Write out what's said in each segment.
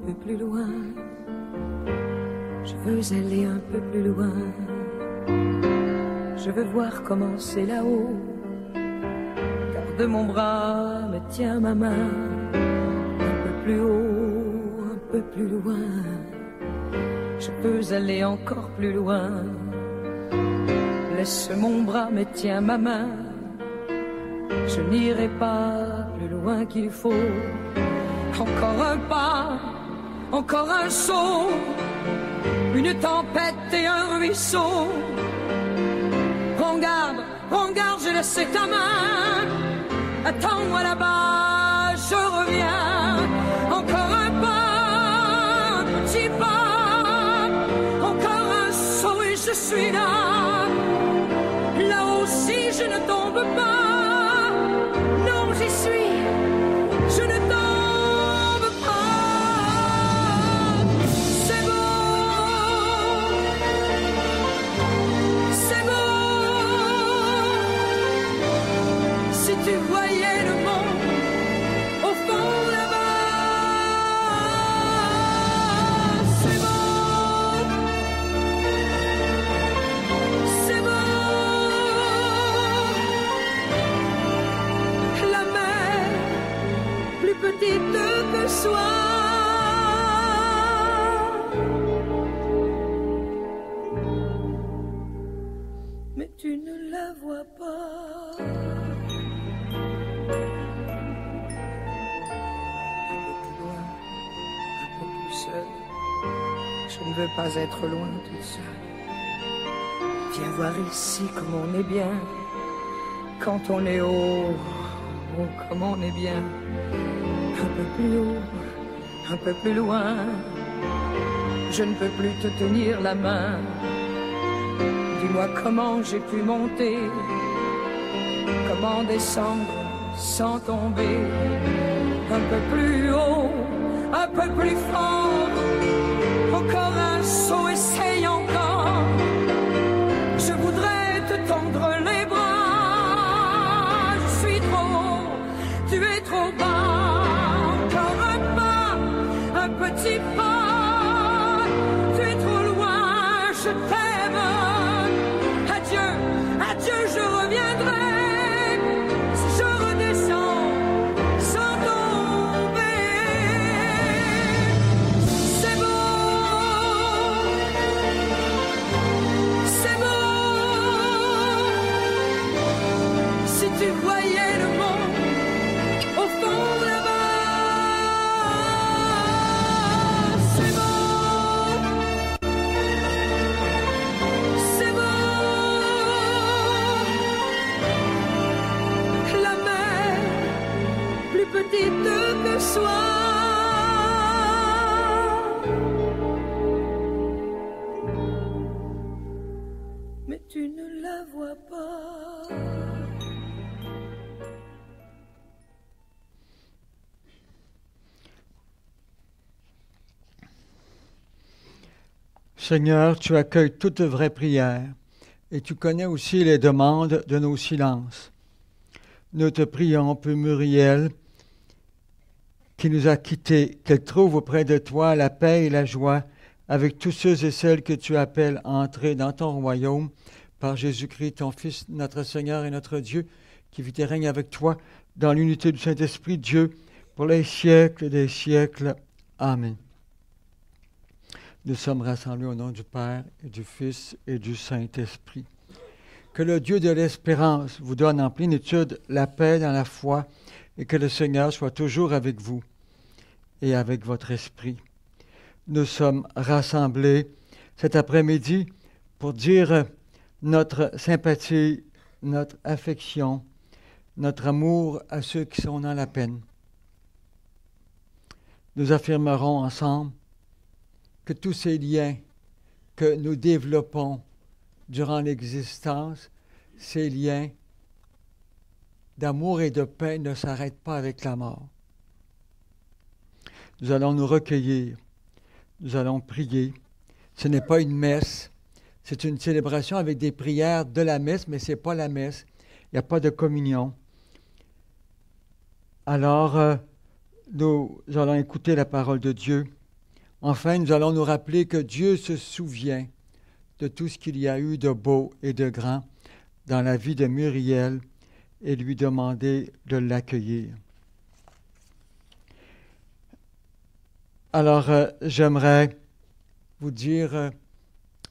peu plus loin. Je veux aller un peu plus loin. Je veux voir comment c'est là-haut. Car de mon bras me tient ma main. Un peu plus haut, un peu plus loin. Je peux aller encore plus loin. Laisse mon bras me tient ma main. Je n'irai pas plus loin qu'il faut. Encore un pas, encore un saut. Une tempête et un ruisseau. Prends garde, je laisse ta main. Attends-moi là-bas, je reviens. Encore un pas, un petit pas. Encore un saut et je suis là. Là aussi je ne tombe pas. Non, j'y suis. Je ne tombe pas. C'est beau. C'est beau. Si tu voyais le monde au fond là-bas. C'est beau. C'est beau. La mer, plus petite que soi. Mais tu ne la vois pas. Un peu plus loin, un peu plus seul. Je ne veux pas être loin toute seule. Viens voir ici comme on est bien. Quand on est haut, oh, comme on est bien. Un peu plus haut, un peu plus loin. Je ne peux plus te tenir la main. Dis-moi comment j'ai pu monter, comment descendre sans tomber. Un peu plus haut, un peu plus fort. Encore un saut, essaye encore. Je voudrais te tendre les bras. Je suis trop haut, tu es trop bas. Encore un pas, un petit pas. Tu es trop loin, je t'aime. Adieu, adieu, je reviendrai. Si je redescends sans tomber. C'est beau. C'est beau. Si tu voyais le monde au fond là-bas. C'est beau. C'est beau. La mer, plus petite que soi. Mais tu ne la vois pas. Seigneur, tu accueilles toute vraie prière et tu connais aussi les demandes de nos silences. Nous te prions pour Muriel, qui nous a quittés, qu'elle trouve auprès de toi la paix et la joie avec tous ceux et celles que tu appelles à entrer dans ton royaume par Jésus-Christ, ton Fils, notre Seigneur et notre Dieu, qui vit et règne avec toi dans l'unité du Saint-Esprit, Dieu, pour les siècles des siècles. Amen. Nous sommes rassemblés au nom du Père et du Fils et du Saint-Esprit. Que le Dieu de l'espérance vous donne en plénitude la paix dans la foi et que le Seigneur soit toujours avec vous et avec votre esprit. Nous sommes rassemblés cet après-midi pour dire notre sympathie, notre affection, notre amour à ceux qui sont dans la peine. Nous affirmerons ensemble que tous ces liens que nous développons durant l'existence, ces liens d'amour et de paix ne s'arrêtent pas avec la mort. Nous allons nous recueillir, nous allons prier. Ce n'est pas une messe, c'est une célébration avec des prières de la messe, mais ce n'est pas la messe. Il n'y a pas de communion. Alors, nous allons écouter la parole de Dieu Enfin, nous allons nous rappeler que Dieu se souvient de tout ce qu'il y a eu de beau et de grand dans la vie de Muriel et lui demander de l'accueillir. Alors, j'aimerais vous dire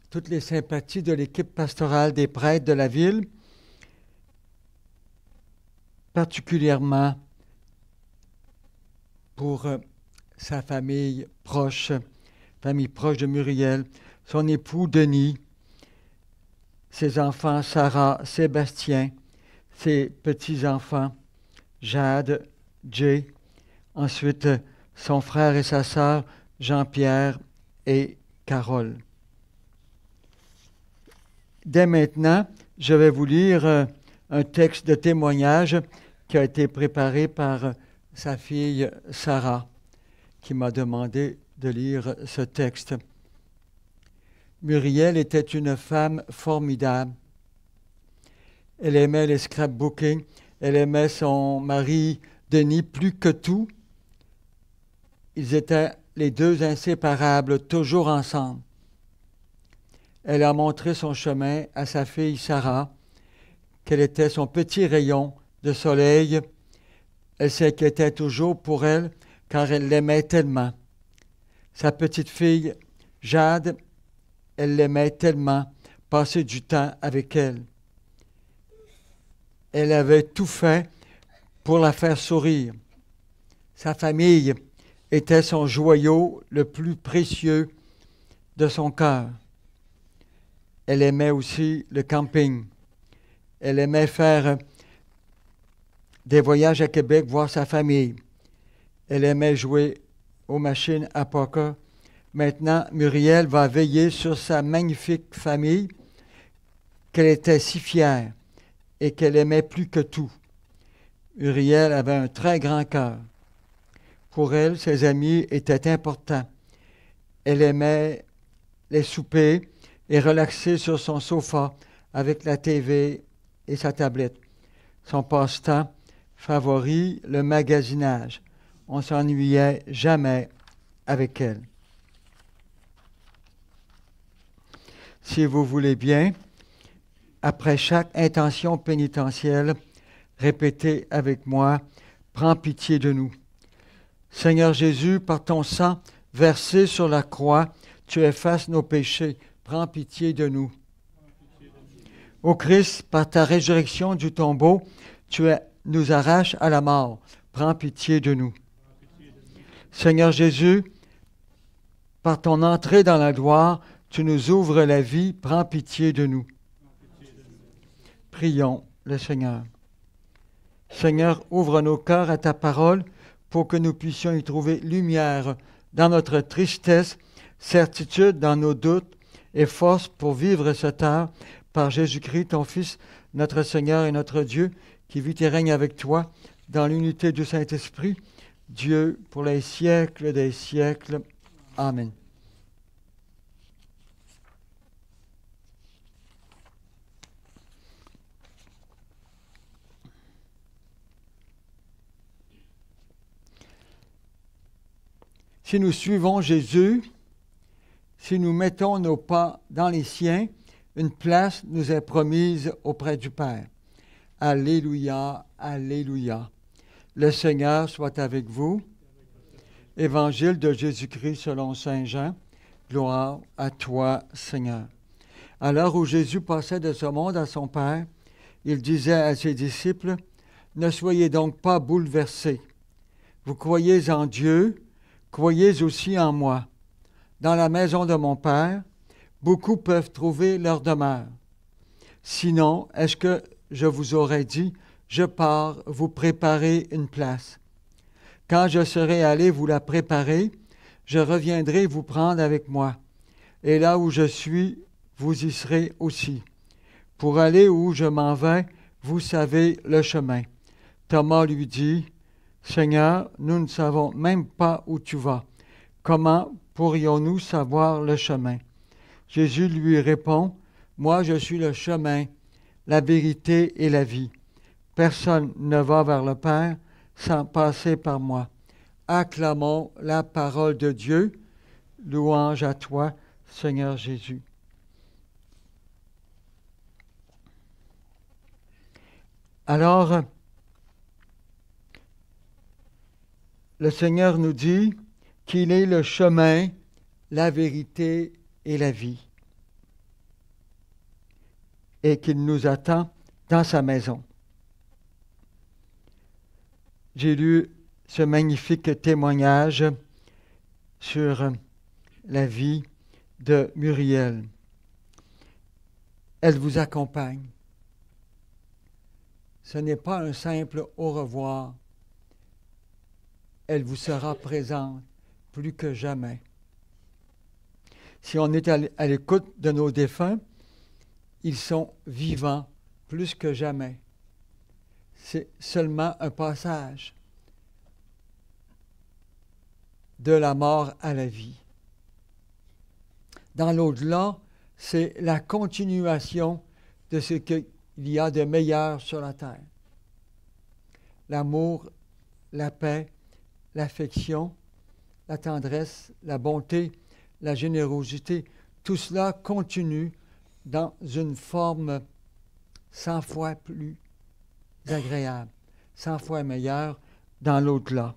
toutes les sympathies de l'équipe pastorale des prêtres de la ville, particulièrement pour sa famille proche de Muriel, son époux Denis, ses enfants Sarah, Sébastien, ses petits-enfants Jade, Jay, ensuite son frère et sa sœur Jean-Pierre et Carole. Dès maintenant, je vais vous lire un texte de témoignage qui a été préparé par sa fille Sarah, qui m'a demandé de lire ce texte. Muriel était une femme formidable. Elle aimait les scrapbooking, elle aimait son mari Denis plus que tout. Ils étaient les deux inséparables, toujours ensemble. Elle a montré son chemin à sa fille Sarah, qu'elle était son petit rayon de soleil. Elle s'inquiétait toujours pour elle, car elle l'aimait tellement. Sa petite fille Jade, elle l'aimait tellement, passer du temps avec elle. Elle avait tout fait pour la faire sourire. Sa famille était son joyau le plus précieux de son cœur. Elle aimait aussi le camping. Elle aimait faire des voyages à Québec, voir sa famille. Elle aimait jouer aux machines à poker. Maintenant, Muriel va veiller sur sa magnifique famille qu'elle était si fière et qu'elle aimait plus que tout. Muriel avait un très grand cœur. Pour elle, ses amis étaient importants. Elle aimait les souper et relaxer sur son sofa avec la TV et sa tablette. Son passe-temps favori, le magasinage. On ne s'ennuyait jamais avec elle. Si vous voulez bien, après chaque intention pénitentielle, répétez avec moi, « Prends pitié de nous ». Seigneur Jésus, par ton sang versé sur la croix, tu effaces nos péchés. Prends pitié de nous. Ô Christ, par ta résurrection du tombeau, tu nous arraches à la mort. Prends pitié de nous. Seigneur Jésus, par ton entrée dans la gloire, tu nous ouvres la vie. Prends pitié de nous. Prions le Seigneur. Seigneur, ouvre nos cœurs à ta parole pour que nous puissions y trouver lumière dans notre tristesse, certitude dans nos doutes et force pour vivre cette heure par Jésus-Christ, ton Fils, notre Seigneur et notre Dieu, qui vit et règne avec toi dans l'unité du Saint-Esprit, Dieu pour les siècles des siècles. Amen. Si nous suivons Jésus, si nous mettons nos pas dans les siens, une place nous est promise auprès du Père. Alléluia, alléluia. Le Seigneur soit avec vous. Évangile de Jésus-Christ selon saint Jean. Gloire à toi, Seigneur. À l'heure où Jésus passait de ce monde à son Père, il disait à ses disciples, « Ne soyez donc pas bouleversés. Vous croyez en Dieu, croyez aussi en moi. Dans la maison de mon Père, beaucoup peuvent trouver leur demeure. Sinon, est-ce que je vous aurais dit, je pars vous préparer une place. Quand je serai allé vous la préparer, je reviendrai vous prendre avec moi. Et là où je suis, vous y serez aussi. Pour aller où je m'en vais, vous savez le chemin. » Thomas lui dit, « Seigneur, nous ne savons même pas où tu vas. Comment pourrions-nous savoir le chemin? » Jésus lui répond, « Moi je suis le chemin, la vérité et la vie. Personne ne va vers le Père sans passer par moi. » Acclamons la parole de Dieu. Louange à toi, Seigneur Jésus. Alors, le Seigneur nous dit qu'il est le chemin, la vérité et la vie, et qu'il nous attend dans sa maison. J'ai lu ce magnifique témoignage sur la vie de Muriel. Elle vous accompagne. Ce n'est pas un simple au revoir. Elle vous sera présente plus que jamais. Si on est à l'écoute de nos défunts, ils sont vivants plus que jamais. C'est seulement un passage de la mort à la vie. Dans l'au-delà, c'est la continuation de ce qu'il y a de meilleur sur la terre. L'amour, la paix, l'affection, la tendresse, la bonté, la générosité, tout cela continue dans une forme 100 fois plus agréable, 100 fois meilleure dans l'au-delà.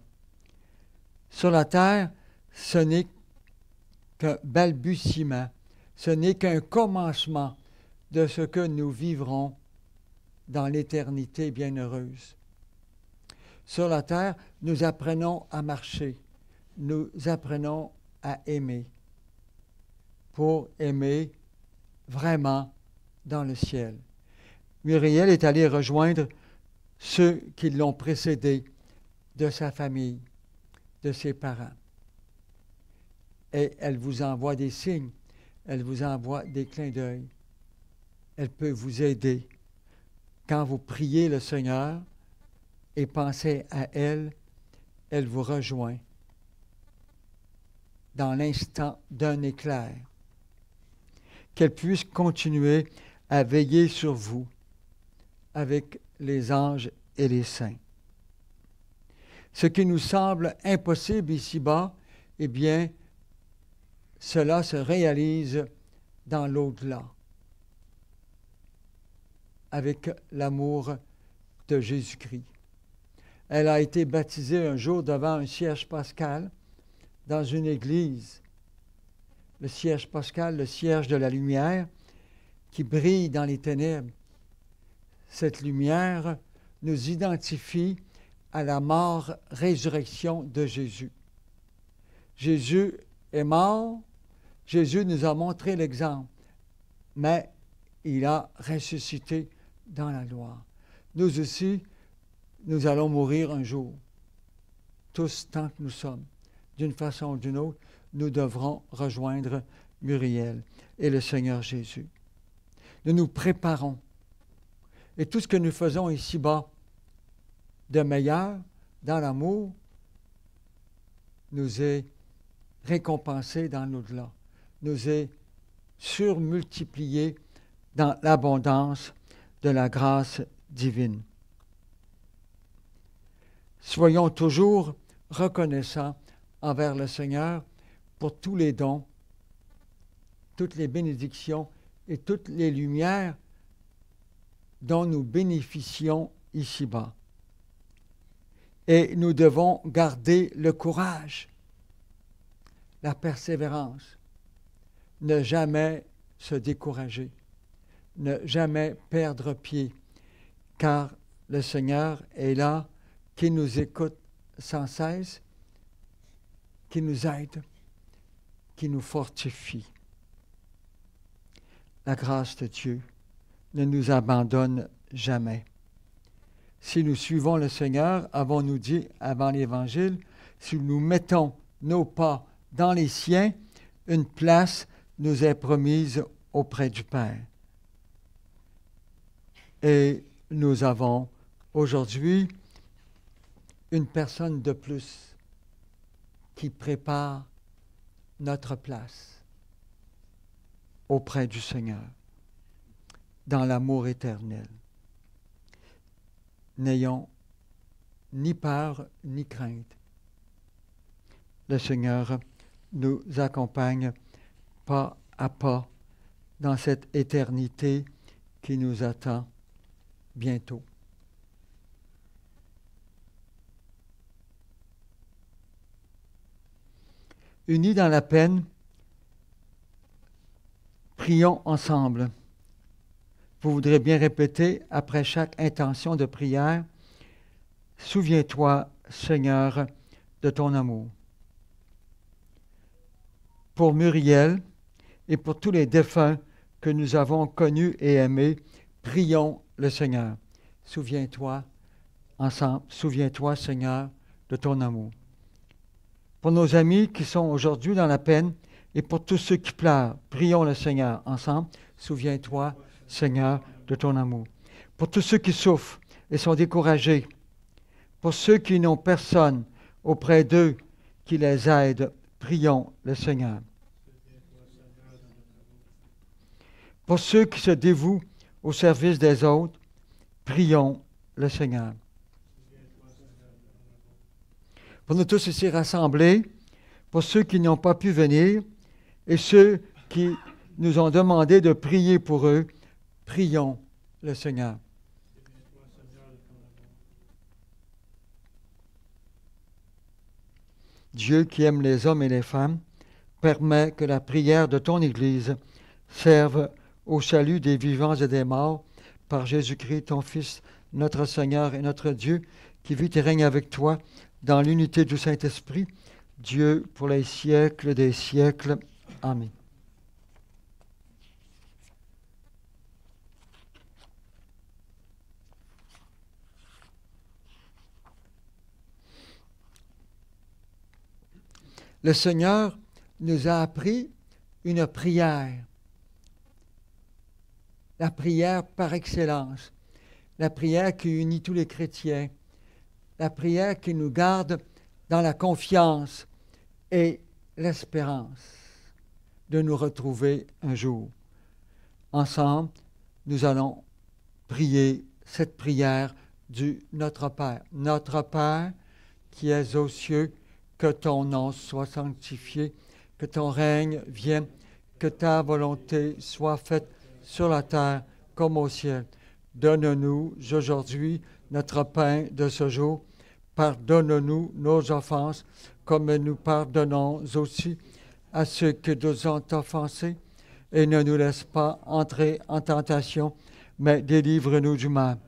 Sur la terre, ce n'est qu'un balbutiement, ce n'est qu'un commencement de ce que nous vivrons dans l'éternité bienheureuse. Sur la terre, nous apprenons à marcher, nous apprenons à aimer, pour aimer vraiment dans le ciel. Muriel est allée rejoindre ceux qui l'ont précédée de sa famille, de ses parents. Et elle vous envoie des signes, elle vous envoie des clins d'œil. Elle peut vous aider. Quand vous priez le Seigneur et pensez à elle, elle vous rejoint dans l'instant d'un éclair. Qu'elle puisse continuer à veiller sur vous avec les anges et les saints. Ce qui nous semble impossible ici-bas, eh bien, cela se réalise dans l'au-delà, avec l'amour de Jésus-Christ. Elle a été baptisée un jour devant un cierge pascal dans une église. Le cierge pascal, le cierge de la lumière qui brille dans les ténèbres. Cette lumière nous identifie à la mort-résurrection de Jésus. Jésus est mort, Jésus nous a montré l'exemple, mais il a ressuscité dans la gloire. Nous aussi, nous allons mourir un jour. Tous, tant que nous sommes, d'une façon ou d'une autre, nous devrons rejoindre Muriel et le Seigneur Jésus. Nous nous préparons. Et tout ce que nous faisons ici-bas de meilleur, dans l'amour, nous est récompensé dans l'au-delà, nous est surmultiplié dans l'abondance de la grâce divine. Soyons toujours reconnaissants envers le Seigneur pour tous les dons, toutes les bénédictions et toutes les lumières dont nous bénéficions ici-bas. Et nous devons garder le courage, la persévérance, ne jamais se décourager, ne jamais perdre pied, car le Seigneur est là, qui nous écoute sans cesse, qui nous aide, qui nous fortifie. La grâce de Dieu ne nous abandonne jamais. Si nous suivons le Seigneur, avons-nous dit avant l'Évangile, si nous mettons nos pas dans les siens, une place nous est promise auprès du Père. Et nous avons aujourd'hui une personne de plus qui prépare notre place auprès du Seigneur, dans l'amour éternel. N'ayons ni peur ni crainte. Le Seigneur nous accompagne pas à pas dans cette éternité qui nous attend bientôt. Unis dans la peine, prions ensemble. Vous voudrez bien répéter après chaque intention de prière, « Souviens-toi, Seigneur, de ton amour. » Pour Muriel et pour tous les défunts que nous avons connus et aimés, prions le Seigneur. Souviens-toi, ensemble, souviens-toi, Seigneur, de ton amour. Pour nos amis qui sont aujourd'hui dans la peine et pour tous ceux qui pleurent, prions le Seigneur ensemble. Souviens-toi, Seigneur, de ton amour. Pour tous ceux qui souffrent et sont découragés, pour ceux qui n'ont personne auprès d'eux qui les aide, prions le Seigneur. Pour ceux qui se dévouent au service des autres, prions le Seigneur. Pour nous tous ici rassemblés, pour ceux qui n'ont pas pu venir et ceux qui nous ont demandé de prier pour eux, prions le Seigneur. Dieu qui aime les hommes et les femmes, permet que la prière de ton Église serve au salut des vivants et des morts par Jésus-Christ, ton Fils, notre Seigneur et notre Dieu, qui vit et règne avec toi dans l'unité du Saint-Esprit, Dieu pour les siècles des siècles. Amen. Le Seigneur nous a appris une prière, la prière par excellence, la prière qui unit tous les chrétiens, la prière qui nous garde dans la confiance et l'espérance de nous retrouver un jour. Ensemble, nous allons prier cette prière du Notre Père. Notre Père qui es aux cieux, que ton nom soit sanctifié, que ton règne vienne, que ta volonté soit faite sur la terre comme au ciel. Donne-nous aujourd'hui notre pain de ce jour. Pardonne-nous nos offenses, comme nous pardonnons aussi à ceux qui nous ont offensés. Et ne nous laisse pas entrer en tentation, mais délivre-nous du mal.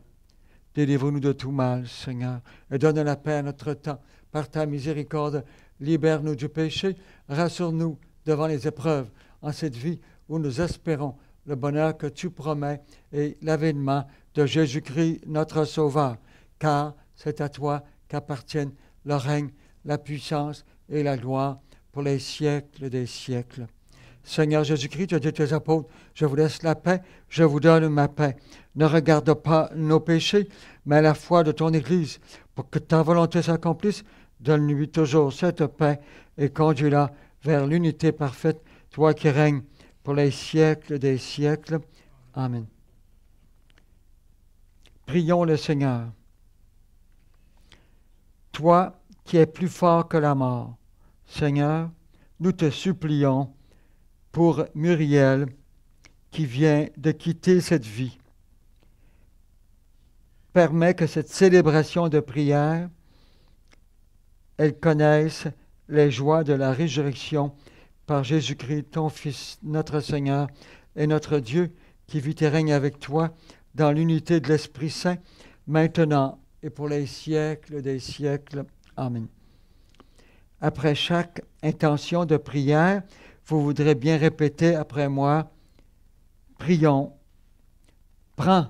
Délivre-nous de tout mal, Seigneur, et donne la paix à notre temps. Par ta miséricorde, libère-nous du péché, rassure-nous devant les épreuves en cette vie où nous espérons le bonheur que tu promets et l'avènement de Jésus-Christ, notre Sauveur, car c'est à toi qu'appartiennent le règne, la puissance et la gloire pour les siècles des siècles. Seigneur Jésus-Christ, tu as dit à tes apôtres, je vous laisse la paix, je vous donne ma paix. Ne regarde pas nos péchés, mais la foi de ton Église, pour que ta volonté s'accomplisse. Donne-lui toujours cette paix et conduis-la vers l'unité parfaite, toi qui règnes pour les siècles des siècles. Amen. Prions le Seigneur. Toi qui es plus fort que la mort, Seigneur, nous te supplions pour Muriel qui vient de quitter cette vie. Permets que cette célébration de prière, elle connaisse les joies de la résurrection par Jésus-Christ, ton Fils, notre Seigneur et notre Dieu, qui vit et règne avec toi dans l'unité de l'Esprit Saint, maintenant et pour les siècles des siècles. Amen. Après chaque intention de prière, vous voudrez bien répéter après moi, prions, prends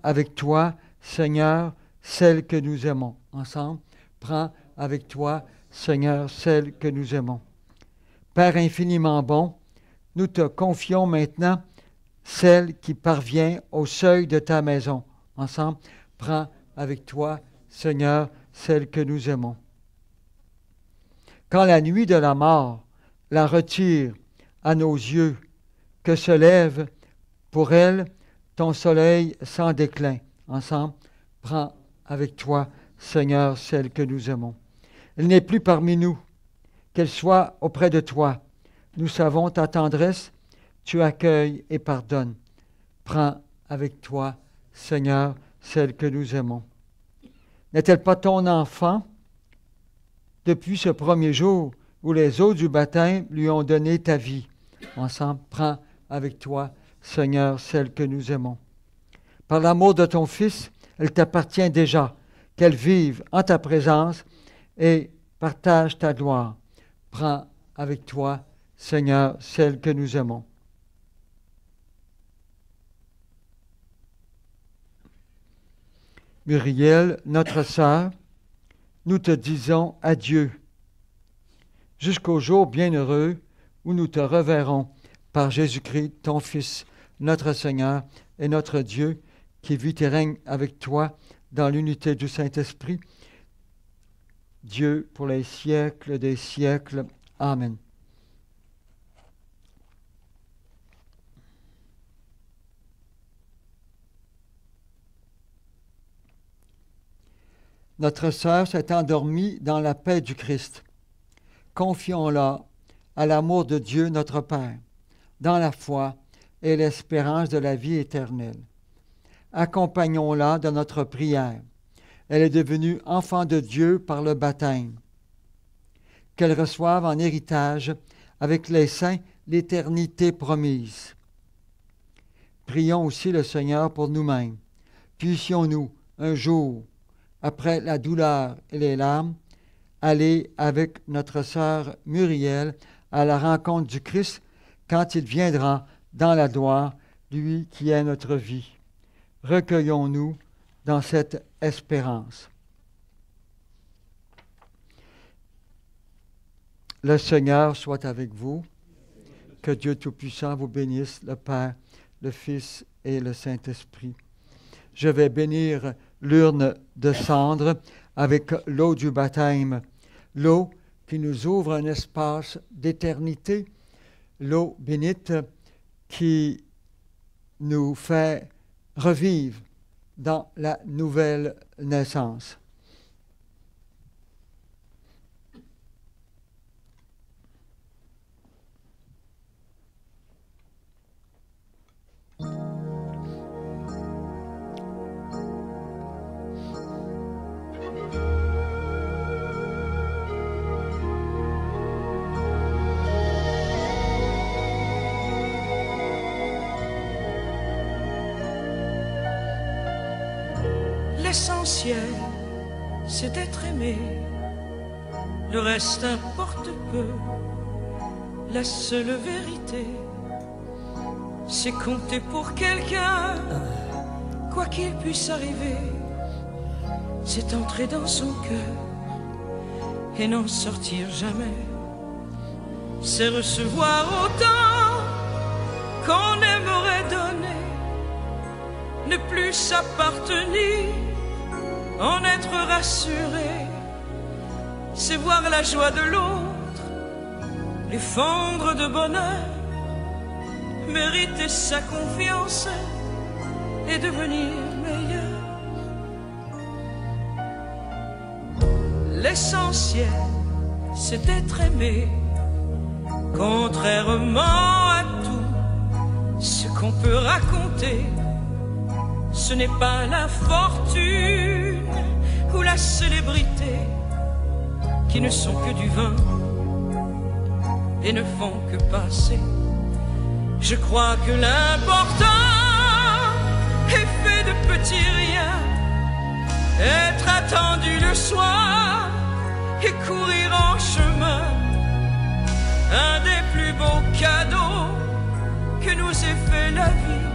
avec toi, Seigneur, celle que nous aimons. Ensemble, prends avec toi, Seigneur, celle que nous aimons. Père infiniment bon, nous te confions maintenant celle qui parvient au seuil de ta maison. Ensemble, prends avec toi, Seigneur, celle que nous aimons. Quand la nuit de la mort la retire à nos yeux, que se lève pour elle ton soleil sans déclin. Ensemble, prends avec toi, Seigneur, celle que nous aimons. Elle n'est plus parmi nous, qu'elle soit auprès de toi. Nous savons ta tendresse, tu accueilles et pardonnes. Prends avec toi, Seigneur, celle que nous aimons. N'est-elle pas ton enfant depuis ce premier jour où les eaux du baptême lui ont donné ta vie? Ensemble, prends avec toi, Seigneur, celle que nous aimons. Par l'amour de ton Fils, elle t'appartient déjà, qu'elle vive en ta présence et partage ta gloire. Prends avec toi, Seigneur, celle que nous aimons. Muriel, notre sœur, nous te disons adieu, jusqu'au jour bienheureux où nous te reverrons par Jésus-Christ, ton Fils, notre Seigneur et notre Dieu, qui vit et règne avec toi dans l'unité du Saint-Esprit, Dieu pour les siècles des siècles. Amen. Notre sœur s'est endormie dans la paix du Christ. Confions-la à l'amour de Dieu notre Père, dans la foi et l'espérance de la vie éternelle. Accompagnons-la dans notre prière. Elle est devenue enfant de Dieu par le baptême. Qu'elle reçoive en héritage avec les saints l'éternité promise. Prions aussi le Seigneur pour nous-mêmes. Puissions-nous, un jour, après la douleur et les larmes, aller avec notre sœur Muriel à la rencontre du Christ quand il viendra dans la gloire, lui qui est notre vie. Recueillons-nous dans cette espérance. Le Seigneur soit avec vous. Que Dieu Tout-Puissant vous bénisse, le Père, le Fils et le Saint-Esprit. Je vais bénir l'urne de cendre avec l'eau du baptême, l'eau qui nous ouvre un espace d'éternité, l'eau bénite qui nous fait revivre dans la nouvelle naissance. L'essentiel, c'est d'être aimé. Le reste importe peu. La seule vérité, c'est compter pour quelqu'un. Quoi qu'il puisse arriver, c'est entrer dans son cœur et n'en sortir jamais. C'est recevoir autant qu'on aimerait donner, ne plus s'appartenir, en être rassuré, c'est voir la joie de l'autre, lui fondre de bonheur, mériter sa confiance et devenir meilleur. L'essentiel, c'est d'être aimé, contrairement à tout ce qu'on peut raconter. Ce n'est pas la fortune ou la célébrité qui ne sont que du vin et ne font que passer. Je crois que l'important est fait de petits riens, être attendu le soir et courir en chemin. Un des plus beaux cadeaux que nous ait fait la vie,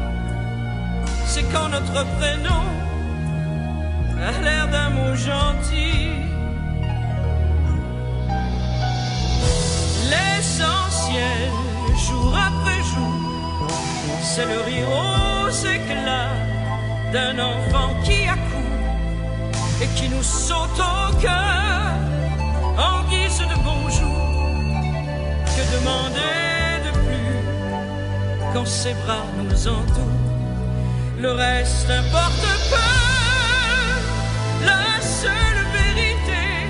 c'est quand notre prénom a l'air d'un mot gentil. L'essentiel, jour après jour, c'est le rire aux éclats d'un enfant qui accourt et qui nous saute au cœur en guise de bonjour. Que demander de plus quand ses bras nous entourent? Le reste importe peu. La seule vérité,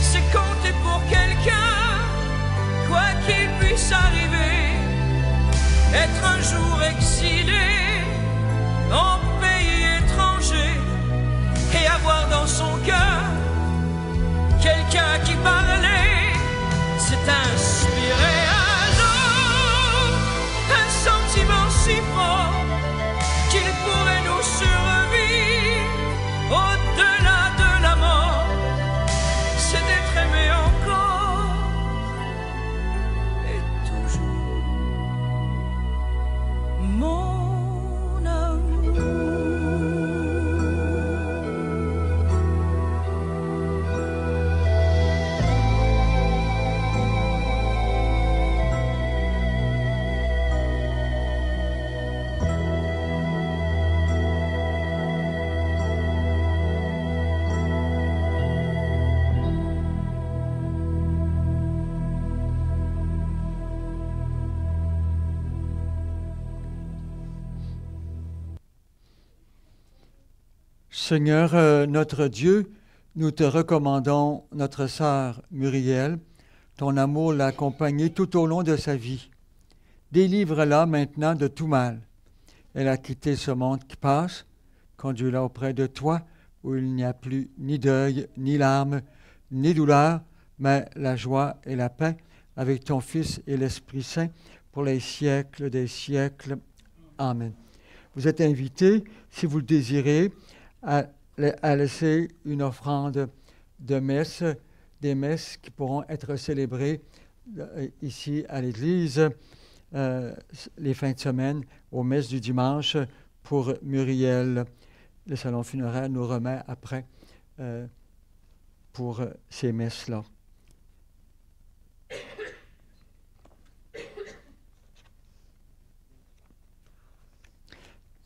c'est compter pour quelqu'un. être un jour exilé en pays étranger et avoir dans son cœur quelqu'un qui parlait, c'est inspiré alors un sentiment si fort qu'il pourrait nous survivre au-delà de la mort, c'est d'être aimé encore et toujours, mon amour. Seigneur notre Dieu, nous te recommandons notre sœur Muriel. Ton amour l'a accompagnée tout au long de sa vie. Délivre-la maintenant de tout mal. Elle a quitté ce monde qui passe. Conduis-la auprès de toi, où il n'y a plus ni deuil, ni larmes, ni douleur, mais la joie et la paix avec ton Fils et l'Esprit Saint pour les siècles des siècles. Amen. Vous êtes invités, si vous le désirez, à laisser une offrande de messe, des messes qui pourront être célébrées ici à l'Église les fins de semaine, aux messes du dimanche pour Muriel. Le salon funéraire nous remet après pour ces messes-là.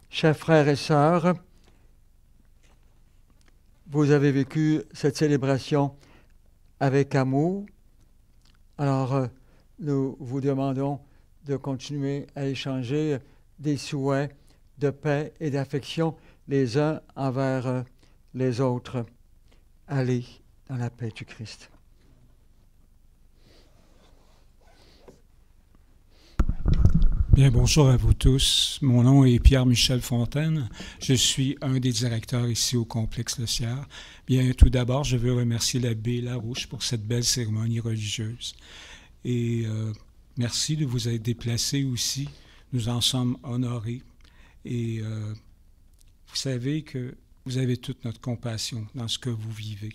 Chers frères et sœurs, vous avez vécu cette célébration avec amour. Alors, nous vous demandons de continuer à échanger des souhaits de paix et d'affection les uns envers les autres. Allez dans la paix du Christ. Bien, bonjour à vous tous. Mon nom est Pierre-Michel Fontaine. Je suis un des directeurs ici au complexe Le Sierre. Bien, tout d'abord, je veux remercier l'abbé Larouche pour cette belle cérémonie religieuse. Et merci de vous être déplacés aussi. Nous en sommes honorés. Et vous savez que vous avez toute notre compassion dans ce que vous vivez.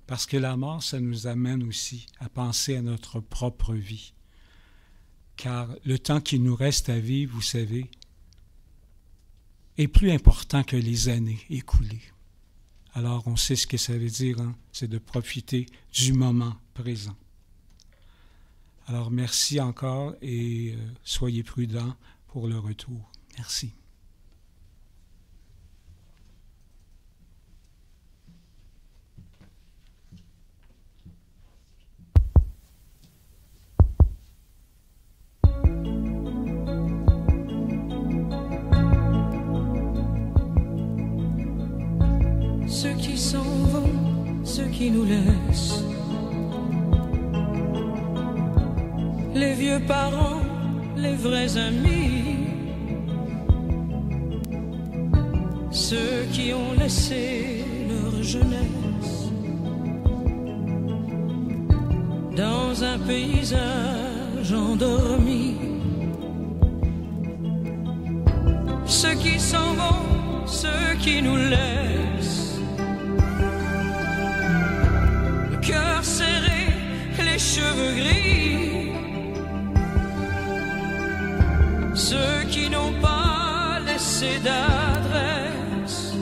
Parce que la mort, ça nous amène aussi à penser à notre propre vie. Car le temps qui nous reste à vivre, vous savez, est plus important que les années écoulées. Alors, on sait ce que ça veut dire, hein? C'est de profiter du moment présent. Alors, merci encore et soyez prudents pour le retour. Merci. Ceux qui s'en vont, ceux qui nous laissent, les vieux parents, les vrais amis, ceux qui ont laissé leur jeunesse dans un paysage endormi, ceux qui s'en vont, ceux qui nous laissent, cœur serré, les cheveux gris, ceux qui n'ont pas laissé d'adresse,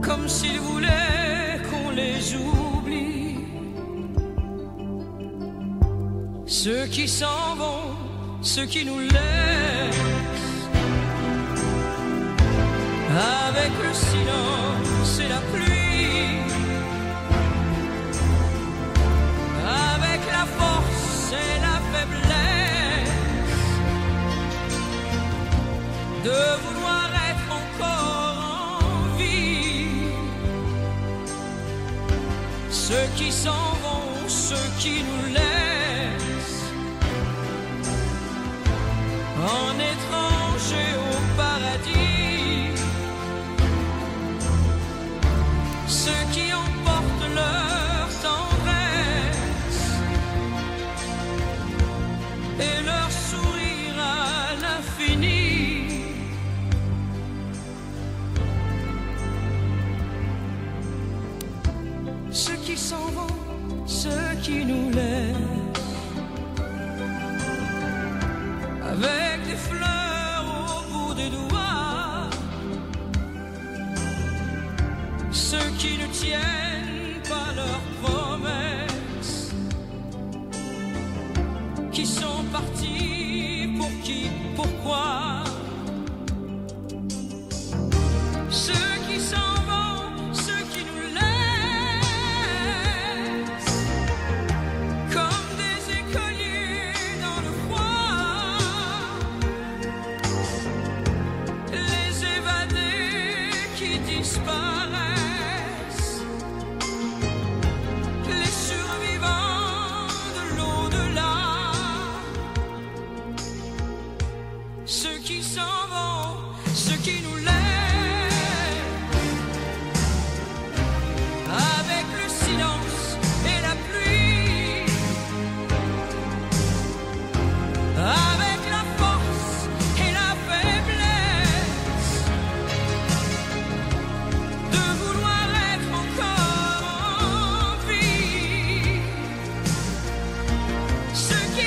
comme s'ils voulaient qu'on les oublie, ceux qui s'en vont, ceux qui nous laissent, avec le silence et la pluie, la force et la faiblesse de vouloir être encore en vie. Ceux qui s'en vont, ceux qui nous laissent, qui sont partis, pour qui, pourquoi. Ceux qui s'en vont, ceux qui nous laissent comme des écoliers dans le froid. Les évadés qui disparaissent, les survivants de l'au-delà. Ceux qui s'en vont, ceux qui nous laissent. Avec le silence et la pluie, avec la force et la faiblesse de vouloir être encore en vie. Ceux qui